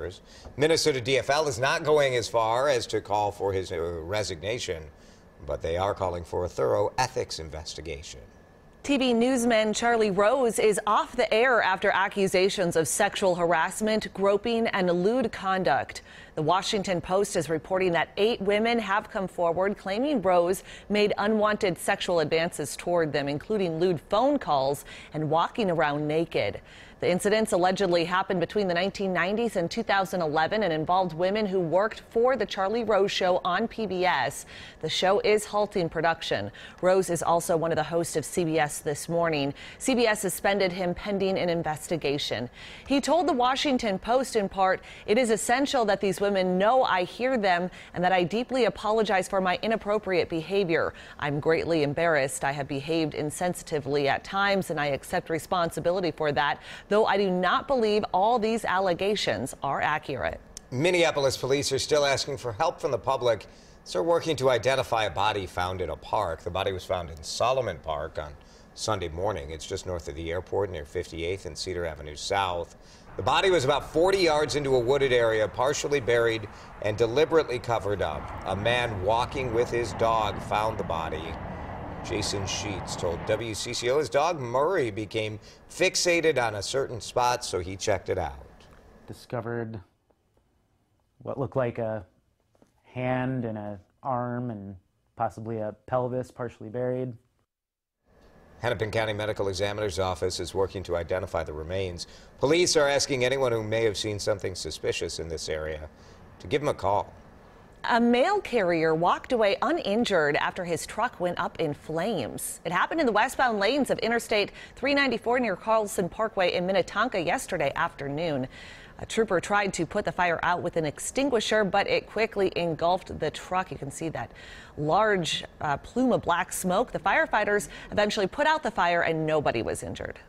members. Minnesota DFL is not going as far as to call for his resignation, but they are calling for a thorough ethics investigation. TV newsman Charlie Rose is off the air after accusations of sexual harassment, groping, and lewd conduct. The Washington Post is reporting that 8 women have come forward claiming Rose made unwanted sexual advances toward them, including lewd phone calls and walking around naked. The incidents allegedly happened between the 1990s and 2011 and involved women who worked for The Charlie Rose Show on PBS. The show is halting production. Rose is also one of the hosts of CBS This Morning. CBS suspended him pending an investigation. He told the Washington Post, in part, "It is essential that these women know I hear them and that I deeply apologize for my inappropriate behavior. I'm greatly embarrassed. I have behaved insensitively at times, and I accept responsibility for that, though I do not believe all these allegations are accurate." Minneapolis police are still asking for help from the public. They're working to identify a body found in a park. The body was found in Solomon Park on Sunday morning. It's just north of the airport near 58th and Cedar Avenue South. The body was about 40 yards into a wooded area, partially buried and deliberately covered up. A man walking with his dog found the body. Jason Sheets told WCCO his dog Murray became fixated on a certain spot, so he checked it out. Discovered what looked like a hand and an arm and possibly a pelvis partially buried. Hennepin County Medical Examiner's Office is working to identify the remains. Police are asking anyone who may have seen something suspicious in this area to give them a call. A mail carrier walked away uninjured after his truck went up in flames. It happened in the westbound lanes of Interstate 394 near Carlson Parkway in Minnetonka yesterday afternoon. A trooper tried to put the fire out with an extinguisher, but it quickly engulfed the truck. You can see that large plume of black smoke. The firefighters eventually put out the fire and nobody was injured.